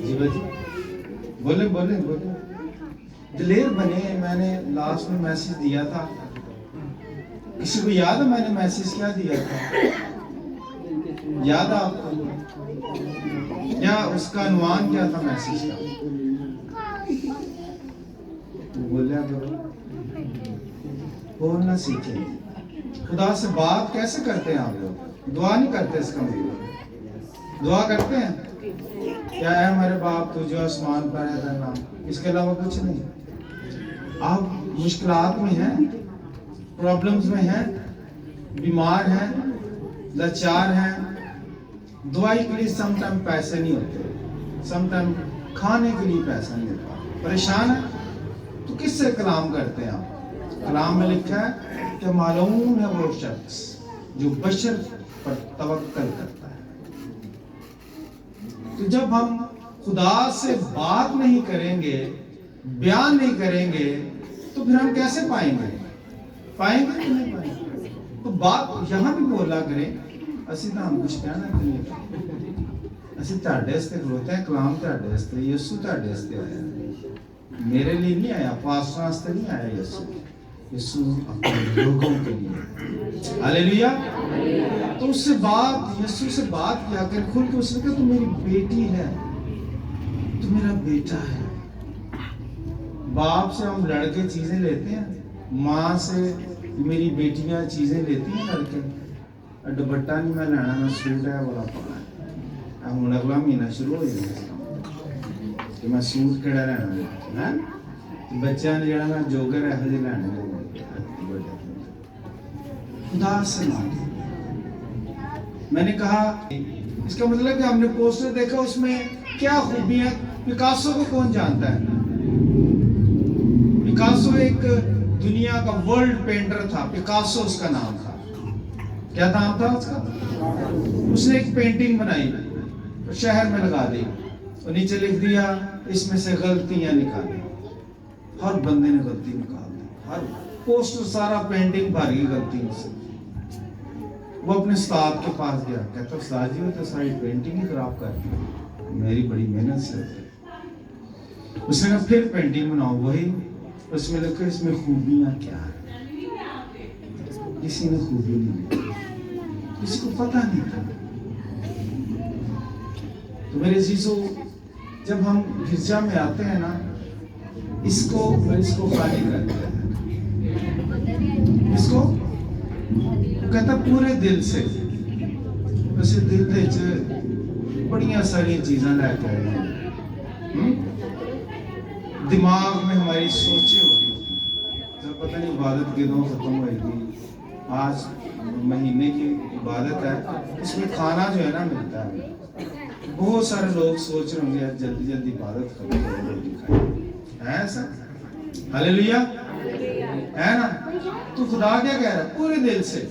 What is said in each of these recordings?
جی بھائی بولیں بولیں بولیں دلیر بنے. میں نے لاسٹ میں میسج دیا تھا, کسی کو یاد ہے میں نے میسج کیا دیا تھا؟ یاد ہے آپ کو؟ کیا اس کا عنوان کیا تھا میسج کا؟ بولیا کرو, بولنا سیکھیں. خدا سے بات کیسے کرتے ہیں آپ لوگ؟ دعا نہیں کرتے اس کا مطلب؟ دعا کرتے ہیں کیا ہے ہمارے باپ تو جو آسمان پر ہے تیرا نام, اس کے علاوہ کچھ نہیں. آپ مشکلات میں ہیں, پرابلمز میں ہیں, بیمار ہیں, لاچار ہیں, دعائی کے لیے سم ٹائم پیسے نہیں ہوتے, سم ٹائم کھانے کے لیے پیسہ نہیں ہوتا, پریشان ہے تو کس سے کلام کرتے ہیں آپ؟ کلام میں لکھا ہے کہ معلوم ہے وہ شخص جو بشر پر توکل کرتا ہے. تو جب ہم خدا سے بات نہیں کریں گے, بیان نہیں کریں گے, تو پھر ہم کیسے پائیں گے؟ پائیں گے کہ نہیں پائیں گے؟ تو بات یہاں بھی بولا کریں, اسی طرح ہم کچھ کہنا نہیں, اسی تہاڈے واسطے کھلوتے ہیں, کلام تہاڈے واسطے, یسوع تہاڈے واسطے آیا, میرے لیے نہیں آیا, پاسٹر واسطے نہیں آیا یسوع, یسوع اپنے لوگوں کے لیے. ہاللیلویا. تو اس سے بات, یسوع سے بات کیا کر کھل کے. اس نے کہا تو میری بیٹی ہے, تو میرا بیٹا ہے. باپ سے ہم لڑکے چیزیں لیتے ہیں, ماں سے میری بیٹیاں چیزیں لیتی ہیں لڑکے. دوپٹہ نہیں میں لینا, میں سوٹ ہے بڑا پانا ہے. ہوں اگلا مہینہ شروع ہو جائے کہ میں سوٹ کہڑا لینا ہے, بچوں نے جڑا میں جوگر یہو جہے لینے. خدا سے مانگے. میں نے کہا اس کا مطلب کہ ہم نے پوسٹر دیکھا, اس میں کیا خوبیاں. پکاسو کو کون جانتا ہے؟ پکاسو ایک دنیا کا ورلڈ پینٹر تھا, پکاسو اس کا نام تھا. کیا نام تھا اس کا؟ اس نے ایک پینٹنگ بنائی, شہر میں لگا دی, اور نیچے لکھ دیا اس میں سے غلطیاں نکالیں. ہر بندے نے غلطی نکال دی, ہر پوسٹر سارا پینٹنگ بھر گئی غلطیوں سے. وہ اپنے استاد کے پاس گیا, کہتا استاد جی وہ تو ساری پینٹنگ ہی خراب کر دی, میری بڑی محنت سے. اس نے کہا پھر پینٹنگ بناؤ وہی, اس میں لکھا اس میں خوبیاں کیا ہیں. کسی نے خوبی نہیں لکھی, کسی کو پتہ نہیں تھا. تو میرے عزیزو, جب ہم گرجا میں آتے ہیں نا, اس کو خالی کرتے ہیں. اس کو کہتا پورے دل سے, اسے دل دے بڑیاں ساری چیزاں لے کے آئے ہیں. دماغ میں ہماری سوچیں ہو رہی ہوتی ہیں, جب پتہ نہیں عبادت کدوں ختم ہوئے گی. آج مہینے کی عبادت ہے, اس میں کھانا جو ہے نا ملتا ہے. بہت سارے لوگ سوچ رہے ہوں گے جلدی جلدی عبادت ختم کرو, روٹی کھائیں. ہے ایسا؟ ہاللیلویا ہے نا. تو خدا کیا کہہ رہا ہے؟ پورے دل سے,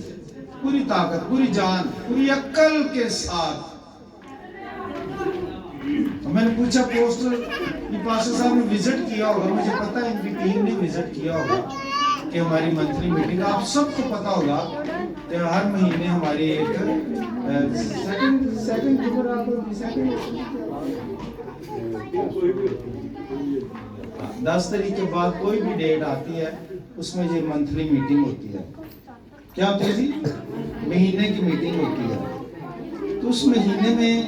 پوری طاقت, پوری جان, پوری عقل کے ساتھ. میں نے پوچھا پوسٹر یہ پاسٹر صاحب نے وزٹ کیا ہوگا, مجھے پتا ہے ان کی ٹیم نے وزٹ کیا ہوگا کہ ہماری منتھلی میٹنگ, آپ سب کو پتا ہوگا کہ ہر مہینے ہماری ایک سیکنڈ 10 تاریخ کے بعد کوئی بھی ڈیٹ آتی ہے, اس میں یہ منتھلی میٹنگ ہوتی ہے. کیا ہوتی ہے جی؟ مہینے کی میٹنگ ہوتی ہے. تو اس مہینے میں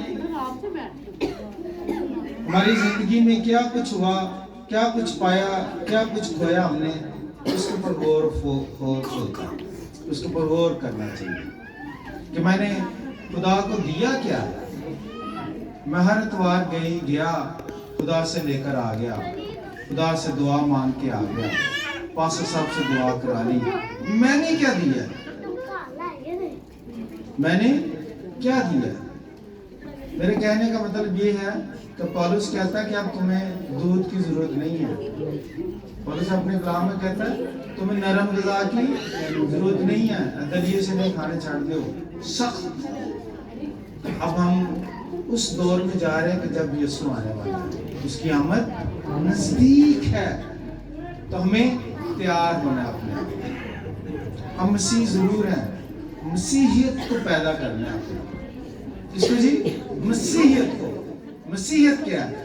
ہماری زندگی میں کیا کچھ ہوا, کیا کچھ پایا, کیا کچھ کھویا ہم نے, اس کے اوپر غور ہوتا ہے, اس کے اوپر غور کرنا چاہیے کہ میں نے خدا کو دیا کیا ہے. میں ہر اتوار گیا, خدا سے لے کر آ گیا, خدا سے دعا مانگ کے آ گیا, پاسٹر صاحب سے دعا کرا لی. میں نے کیا دیا؟ میں نے کیا دیا؟ میرے کہنے کا مطلب یہ ہے کہ پولس کہتا ہے کہ اب تمہیں دودھ کی ضرورت نہیں ہے. پولس اپنے کلام میں کہتا ہے تمہیں نرم غذا کی ضرورت نہیں ہے, دلیے سے نہیں کھانے چھاڑ دو سخت. اب ہم اس دور میں جا رہے ہیں کہ جب یسوع آنے والا ہے, اس کی آمد نزدیک ہے. تو ہمیں تیار ہونا ہے اپنے آپ. ہم مسیح ضرور ہیں, مسیحیت کو پیدا کرنا ہے. اس کو جی مسیحیت کو, مسیحیت کیا ہے؟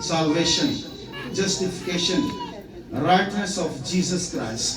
Salvation, justification, rightness of Jesus Christ.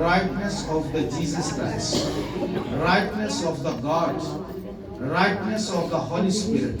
Rightness of the Jesus Christ, rightness of the God, rightness of the Holy Spirit.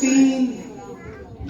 3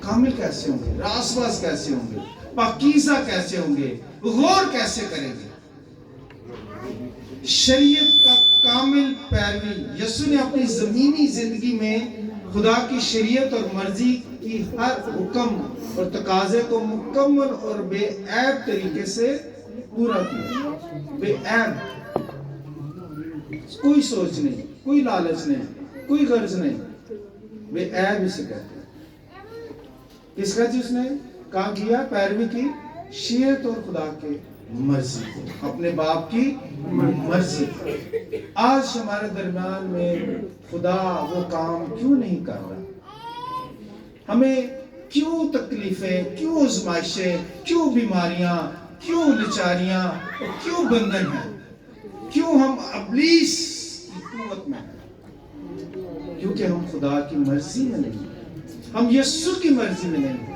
کامل کیسے ہوں گے؟ راست باز کیسے ہوں گے؟ پاکیزہ کیسے ہوں گے؟ غور کیسے کریں گے؟ شریعت کا کامل پیروی، یسوع نے اپنی زمینی زندگی میں خدا کی شریعت اور مرضی کی ہر حکم اور تقاضے کو مکمل اور بے عیب طریقے سے پورا کیا. بے عیب، کوئی سوچ نہیں، کوئی لالچ نہیں، کوئی غرض نہیں، بے عیب اسے کہتے ہیں. کس کا جس نے کہا کیا؟ پیروی کی شریعت اور خدا کے مرضی کو، اپنے باپ کی مرضی. آج ہمارے درمیان میں خدا وہ کام کیوں نہیں کر رہا؟ ہمیں کیوں تکلیفیں، کیوں آزمائشیں، کیوں بیماریاں، کیوں لچاریاں، اور کیوں بندھن ہیں؟ کیوں ہم ابلیس کی قوت میں ہیں؟ کیونکہ ہم خدا کی مرضی میں نہیں ہیں، ہم یسوع کی مرضی میں نہیں ہیں،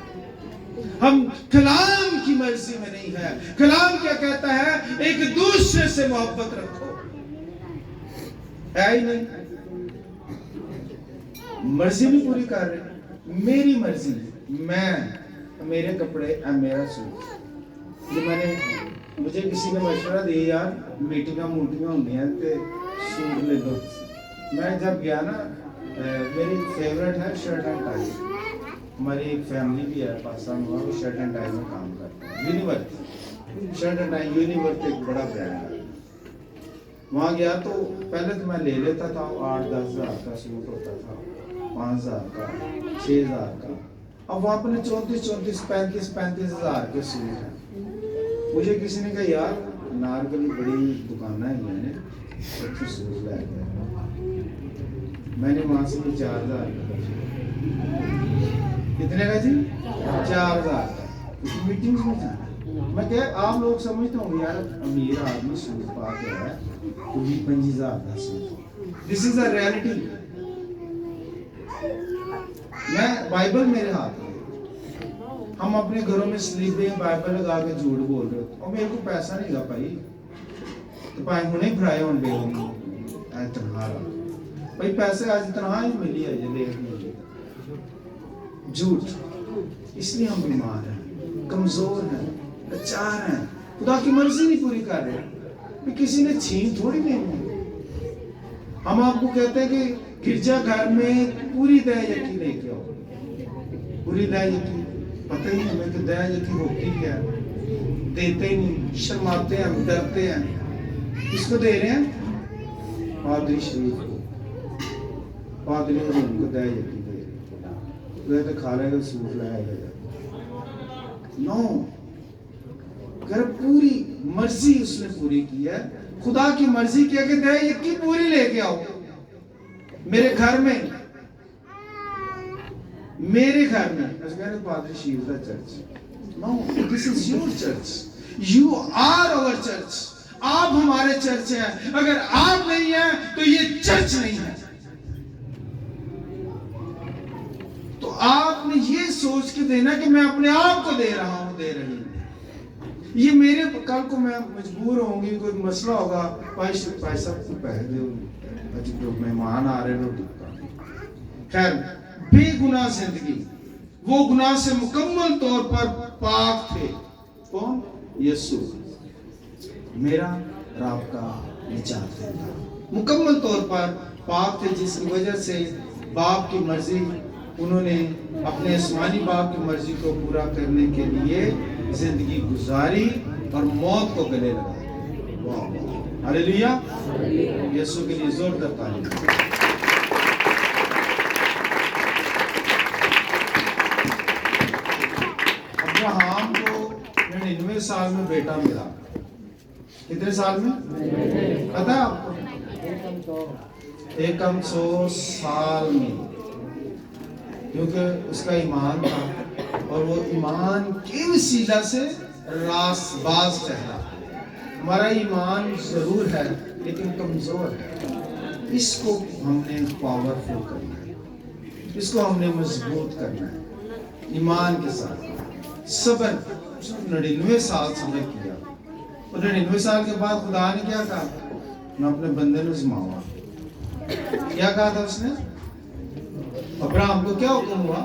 ہم کلام کی مرضی میں نہیں ہے. کلام کیا کہتا ہے؟ ایک دوسرے سے محبت رکھو. ہے ہی نہیں. مرضی بھی پوری کر رہے، میری مرضی، میں، میرے کپڑے، میرا سوٹ. یہ مجھے کسی نے مشورہ دیا، یار میٹنگاں ہوندی ہیں تے سوٹ لے لو. میں جب گیا نا، میری فیورٹ ہے شرٹ اینڈ ٹائی. ہماری ایک فیملی بھی ہے پاکستان میں، وہ شرٹ اینڈ ٹائی میں کام کرتے ہیں. Universe shirt and tie, universe ایک بڑا برانڈ ہے. وہاں گیا تو پہلے تو میں لے لیتا تھا، 8-10 ہزار کا سوٹ ہوتا تھا، 5,000 کا، 6,000 کا. اب وہاں پر 34,35 ہزار کے سوٹ ہیں. مجھے کسی نے کہا، یار نارکلی بڑی دکانیں ہیں، اچھے سوٹ لے گئے. میں نے وہاں سے 4,000 کا، کتنے کا جی؟ 4,000 کا. میٹنگ میں جانا، میں کہ آپ لوگ سمجھتے ہوں گے یار امیر آدمی سوٹ پا کے ہے تو 25,000 کا suit. This is a reality. میں بائبل میرے ہاتھ میں، ہم اپنے گھروں میں سلیپیں بائبل لگا کے جھوٹ بول رہے ہوتے، اور میرے کو پیسہ نہیں گا بھائی تو بھائی ہونے بھرائے ہوں بے ہونی تنہا رہا بھائی پیسے آج تنہا ہی ملی ہے یہ دیکھ ملی. جھوٹ. اس لیے ہم بیمار ہیں، کمزور ہیں، لاچار ہیں، خدا کی مرضی نہیں پوری کر رہے. کہ کسی نے چھین تھوڑی نہیں. ہم آپ کو کہتے ہیں کہ گرجا گھر میں پوری دیا یقین لے کے آؤ. پوری دیا یقین پتہ ہی ہمیں کہ دیا یقین ہوتی کیا ہے. دیتے ہی نہیں، شرماتے ہیں، ڈرتے ہیں. کس کو دے رہے ہیں؟ پادری شریف کو. پادری اور ان کو دیا یقین دے رہے ہیں. تو کھا لے گا سوٹ لایا گا. نو، اگر پوری مرضی اس نے پوری کی ہے، خدا کی مرضی کیا کہ دیا یقین پوری لے کے آؤ میرے گھر میں. میرے گھر میں پادری شریف کا church. No, this is your church. You are our church. آپ ہمارے چرچ ہیں. اگر آپ نہیں ہیں تو یہ چرچ نہیں ہے. تو آپ نے یہ سوچ کے دینا کہ میں اپنے آپ کو دے رہا ہوں، دے رہی ہوں. یہ میرے کل کو میں مجبور ہوں گی، کوئی مسئلہ ہوگا، بھائی صاحب کو پیسے دو، مہمان آ رہے روٹی کا. خیر، بے گناہ زندگی، وہ گناہ سے مکمل طور پر پاک تھے. کون؟ یسوع، میرا رب کا نجات دہندہ. مکمل طور پر پاک تھے، جس کی وجہ سے باپ کی مرضی انہوں نے اپنے آسمانی باپ کی مرضی کو پورا کرنے کے لیے زندگی گزاری اور موت کو گلے لگا. ہلیلویا. یسوع کے لیے زوردار تعلیم. ابراہیم کو 99 سال میں بیٹا ملا. کتنے سال میں پتا ہے آپ کو؟ 100 سال میں. کیونکہ اس کا ایمان تھا اور وہ ایمان کے وسیلہ سے راست باز ٹھہرا. ہمارا ایمان ضرور ہے لیکن کمزور ہے. اس کو ہم نے پاورفل کرنا ہے، اس کو ہم نے مضبوط کرنا ہے. ایمان کے ساتھ صبر 99 سال صبر کیا. اور 99 سال کے بعد خدا نے کیا کہا؟ میں اپنے بندے نے آزماؤں. کیا کہا تھا اس نے؟ ابراہیم کو کیا حکم ہوا؟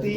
3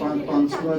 500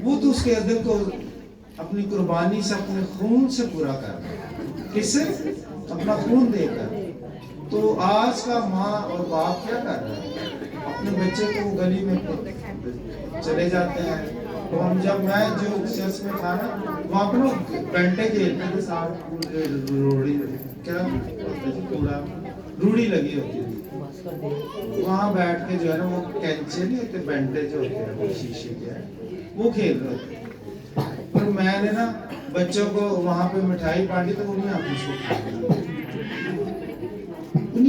وہ تو اس کے دل کو اپنی قربانی سے اپنے خون سے پورا کر رہا ہے. کس سے؟ اپنا خون دے کر. تو آج کا ماں اور باپ کیا کر رہا ہے؟ اپنے بچے کو گلی میں چلے جاتے ہیں. تو ہم جب میں جو چرچ میں تھا نا وہاں پہ نا گھنٹے کھیلتے تھے ساتھ روڑی کیا پورا روڑی لگی ہوتی تھی. وہاں بیٹھ کے جو ہے نا وہ کینچے نہیں ہوتے بینٹے جو ہوتے ہیں وہ شیشے کے وہ کھیل رہے تھے. اور میں نے نا بچوں کو وہاں پہ مٹھائی بانٹی تو انہیں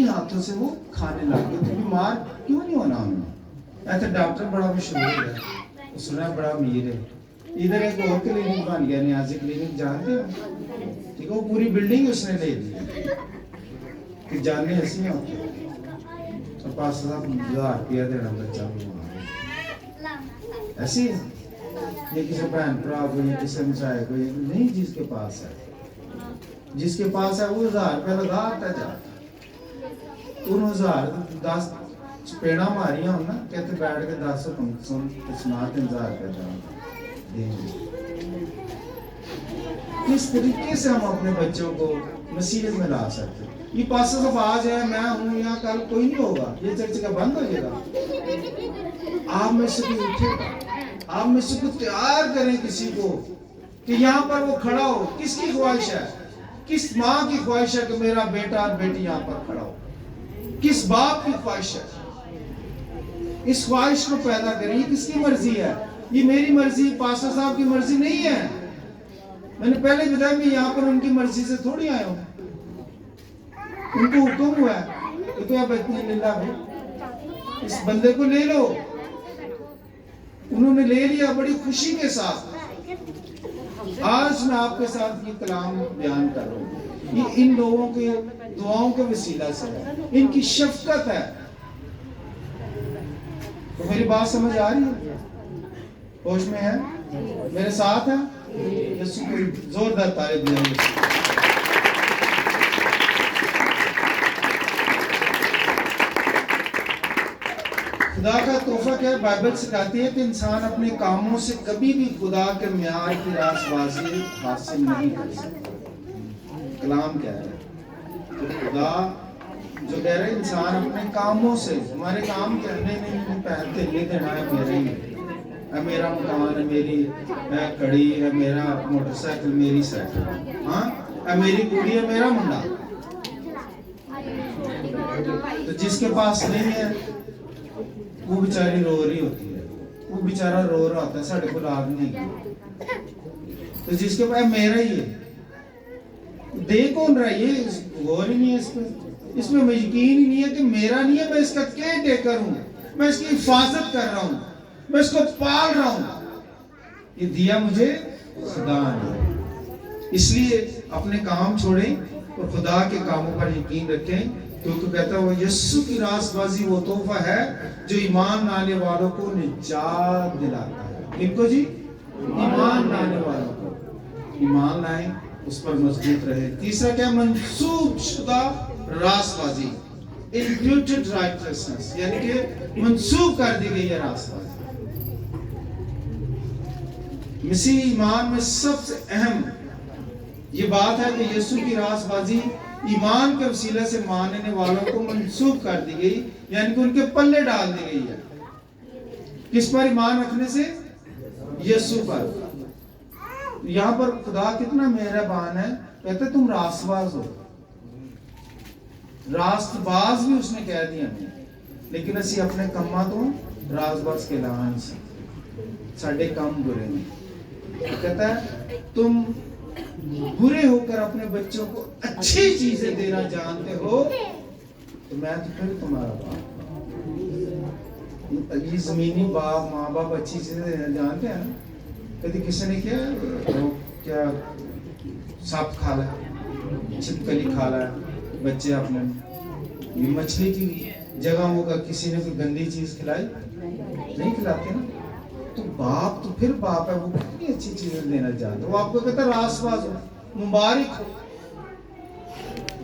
ہاتھوں سے وہ کھانے لگ گئے. تو بیمار کیوں نہیں ہونا انہوں نے؟ ایسے ڈاکٹر بڑا مشہور ہے سنا بڑا امیر ہے. ادھر ایک اور کلینک بن گیا نیازی کلینک جانتے ہو ٹھیک ہے. وہ پوری بلڈنگ اس نے لے لی کہ جاننے ایسی ہوتی ہے. 5,000 روپیہ دینا بچہ ایسی ہے. یہ کسی بہن بھرا کو یا کسی مسائل کو نہیں جس کے پاس ہے وہ 1,000 روپیہ لگا آتا جاتا. ان 1000 چپیڑا ماریاں ہوں نا کہتے بیٹھ کے 10 سنا 3,000 روپیہ دیں گے. کس طریقے سے ہم اپنے بچوں کو نصیحت میں لا سکتے ہیں؟ یہ پاسٹر صاحب آج ہے میں ہوں یہاں کل کوئی نہیں ہوگا. یہ چرچ کا بند ہو جائے گا. آپ میں سے کوئی اٹھے گا. آپ میں سے کچھ تیار کریں کسی کو کہ یہاں پر وہ کھڑا ہو. کس کی خواہش ہے؟ کس ماں کی خواہش ہے کہ میرا بیٹا اور بیٹی یہاں پر کھڑا ہو؟ کس باپ کی خواہش ہے؟ اس خواہش کو پیدا کریں. یہ کس کی مرضی ہے؟ یہ میری مرضی پاسٹر صاحب کی مرضی نہیں ہے. میں نے پہلے بتایا کہ یہاں پر ان کی مرضی سے تھوڑی آیا ہوں. ان کو حکم ہوا ہے کہ آپ اتنے للہ بھی اس بندے کو لے لو. انہوں نے لے لیا بڑی خوشی کے ساتھ. آج میں آپ کے ساتھ یہ کلام بیان کر رہا ہوں. یہ ان لوگوں کے دعاؤں کے وسیلہ سے ہے. ان کی شفقت ہے. تو میری بات سمجھ آ رہی ہے؟ ہوش میں ہے؟ میرے ساتھ ہے؟ یسوع کو زوردار تعریف دیں. خدا کا تحفہ کیا ہے؟ بائبل سکھاتی ہے کہ انسان اپنے کاموں سے کبھی بھی خدا کے معیار کی راست بازی حاصل نہیں کر سکتا. کلام کیا ہے کہ خدا جو کہہ رہے انسان اپنے کاموں سے ہمارے کام کہنے نہیں پہنتے لے دینا ہے میرے ہی میرا مکان ہے میری کڑی ہے میرا موٹر سائیکل میری سائیکل ہاں میری کڑی ہے میرا منڈا. تو جس کے پاس نہیں ہے وہ بیچاری رو رہی ہوتی ہے. وہ بیچارہ رو رہا ہوتا ہے ساڑھے کو لاگ نہیں. تو جس کے پاس میرا ہی ہے دے کون رہا ہے یہ غور ہی نہیں ہے اس میں یقین ہی نہیں ہے کہ میرا نہیں ہے. میں اس کا کیئر ٹیکر ہوں. میں اس کی حفاظت کر رہا ہوں. میں اس کو پال رہا ہوں. یہ دیا مجھے خدا نے. اس لیے اپنے کام چھوڑیں اور خدا کے کاموں پر یقین رکھیں کیونکہ کہتا ہے وہ یسوع کی راست بازی وہ تحفہ ہے جو ایمان لانے والوں کو نجات دلاتا ہے. ان کو جی ایمان لانے والوں کو ایمان لائیں اس پر مضبوط رہے. تیسرا کیا؟ منسوب شدہ راست بازی imputed righteousness یعنی کہ منسوب کر دی گئی ہے راست بازی. مسیح ایمان میں سب سے اہم یہ بات ہے کہ یسوع کی راست بازی ایمان کے وسیلے سے ماننے والوں کو منسوب کر دی گئی یعنی کہ ان کے پلے ڈال دی گئی ہے. کس پر ایمان رکھنے سے؟ یسوع پر. یہاں پر خدا کتنا مہربان ہے. کہتے تم راست باز ہو. راست باز بھی اس نے کہہ دیا لیکن اسی اپنے کما تو راست باز کے لان سے ساڑھے کم برے ہیں. کہتا ہے تم برے ہو کر اپنے بچوں کو اچھی چیزیں دینا جانتے ہو تو میں تو پھر تمہارا باپ. یہ زمینی باپ ماں باپ اچھی چیزیں دینا جانتے ہیں. کبھی کسی نے کیا سانپ کھا لا چھپکلی کھا لا بچے اپنے مچھلی کی جگہوں کا کسی نے کوئی گندی چیز کھلائی نہیں کھلاتے نا. تو باپ تو پھر باپ ہے وہ کتنی اچھی چیزیں دینا چاہتے. وہ آپ کو کہتا ہے راست باز ہو مبارک ہو.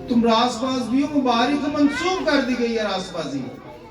تم راست باز بھی ہو مبارک ہو. منسوب کر دی گئی ہے راست بازی.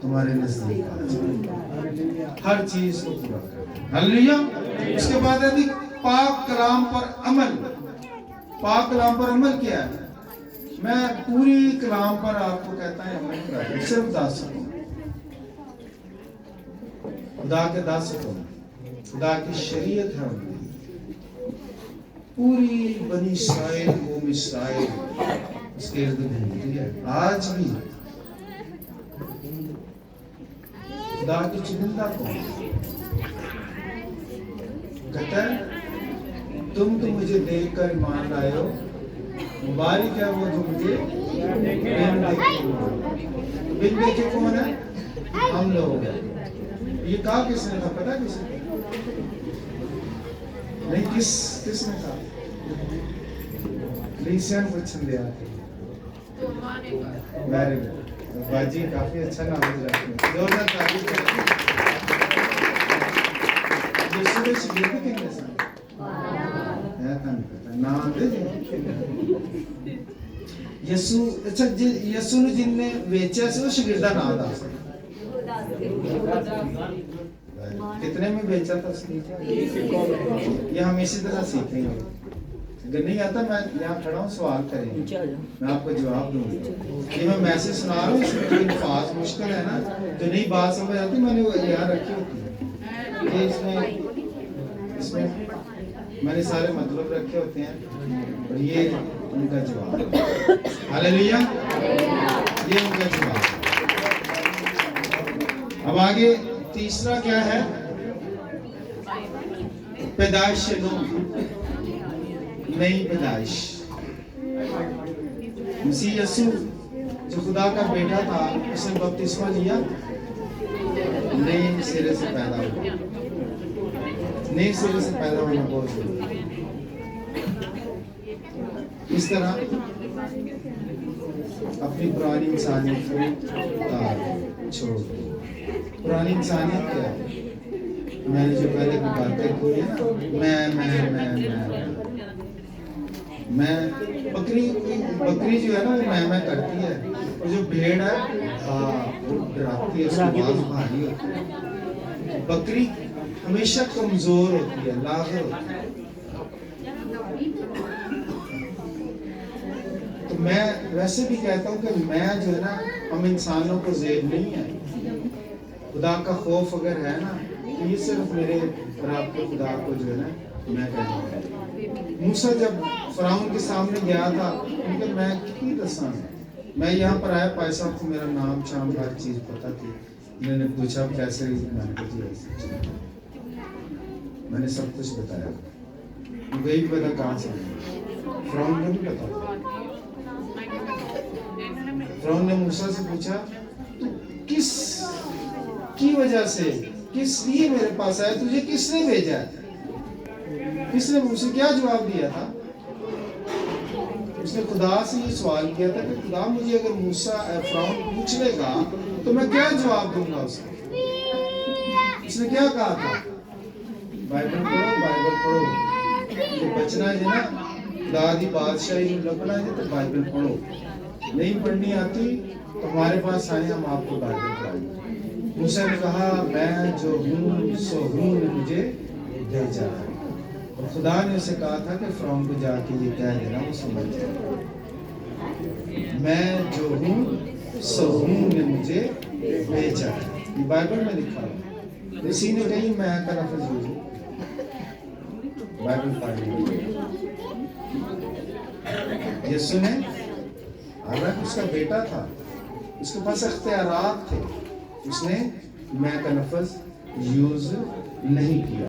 تمہارے نزدیک آ جائے، ہر چیز کو پورا کر۔ ہلیلویا۔ اس کے بعد ہے پاک کلام پر عمل۔ پاک کلام پر عمل کیا ہے؟ میں پوری کلام پر آپ کو کہتا ہے عمل کریں، صرف 10 حکم، خدا کے 10 حکم، خدا کی شریعت ہے ان کی، پوری بنی اسرائیل قوم اسرائیل اس کے ارد گھومتی ہے آج بھی۔ خدا کی چنندہ کون کہتا ہے تم تو مجھے دیکھ کر ایمان لائے ہو، مبارک ہے وہ جو مجھے بن دیکھے کون ہے؟ ہم لوگ ہیں۔ یہ کہا کس نے تھا پتا کس نے؟ نہیں کس نے کہا؟ لیسین پوچھن دیا تو ماں نے کہا ویری گڈ باجی کافی اچھا نام رکھتے ہیں، زوردار تعریف کریں۔ یسوع کے شاگرد کتنے سن؟ نام دے یسوع، اچھا یسوع نے جن نے بیچا سی وہ شاگرد کا نام دس کتنے میں بیچا تھا؟ یہ ہم اسی طرح سیکھیں گے، اگر نہیں آتا میں یہاں کھڑا ہوں سوال کریں گے، میں آپ کو جواب دوں گا۔ یہ میں میسج سنا رہا ہوں، اس میں جو الفاظ مشکل ہے نا، جو نئی بات سمجھ آتی میں نے وہ یہاں رکھی ہوتی ہے، یہ اس میں میں نے سارے مطلب رکھے ہوتے ہیں اور یہ ان کا جواب۔ ہلیلویا، یہ ان کا جواب۔ اب آگے تیسرا کیا ہے؟ پیدائش نو، نئی پیدائش۔ مسیح یسوع جو خدا کا بیٹا تھا اس نے بپتسمہ لیا، نئے سرے سے پیدا ہوا، نئے سرے سے پیدا ہونا بہت ضروری ہے۔ اس طرح اپنی پرانی انسانیت کو چھوڑ دو۔ پرانی انسانیت کیا ہے؟ میں نے جو پہلے کی باتیں کی ہیں میں بکری جو ہے نا وہ میں کرتی ہے، اور جو بھیڑ ہے وہ ڈراتی ہے، اس کی آواز بھاری ہوتی ہے۔ بکری ہمیشہ کمزور ہوتی ہے، لاغر ہوتی ہے۔ تو میں ویسے بھی کہتا ہوں کہ میں جو ہے نا، ہم انسانوں کو زیب نہیں ہے، خدا کا خوف اگر ہے نا تو یہ صرف میرے رب کے خدا کو جو ہے نا میں کہتا ہوں۔ موسیٰ جب فرعون کے سامنے گیا تھا کیونکہ میں کی دساں میں یہاں پر آیا، پائی صاحب کو میرا نام شام ہر چیز پتہ تھی، میں نے پوچھا کیسے، میں نے سب کچھ بتایا، مجھے بھی پتا کہاں سے فرعون کو بھی پتا۔ فرعون نے موسیٰ سے پوچھا تو کس کی وجہ سے، کس لیے میرے پاس آیا، تجھے کس نے بھیجا ہے؟ کس نے اسے کیا جواب دیا تھا؟ اس نے خدا سے یہ سوال کیا تھا کہ خدا مجھے اگر موسیٰ فرعون پوچھ لے گا تو میں کیا جواب دوں گا اس کو؟ اس نے کیا کہا تھا؟ بائبل پڑھو، جو بچنا ہے نا خدا دی بادشاہی میں لبنا ہے تو بائبل پڑھو، نہیں پڑھنی آتی تو ہمارے پاس آئیں، ہم آپ کو بائبل پڑھائیں گے۔ موسیٰ نے کہا میں جو ہوں سو ہوں نے مجھے بھیجا ہے، اور خدا نے اسے کہا تھا کہ فرعون کو جا کے یہ کہہ دینا، وہ سمجھ جائے، میں جو ہوں سو ہوں نے مجھے بھیجا ہے۔ یہ بائبل میں لکھا ہے، اسی نے کہیں میں کا لفظ یوز ہوں، بائبل پڑھ لی۔ یسوع نے حالانکہ اس کا بیٹا تھا، اس کے پاس اختیارات تھے، اس نے میں کا لفظ یوز نہیں کیا۔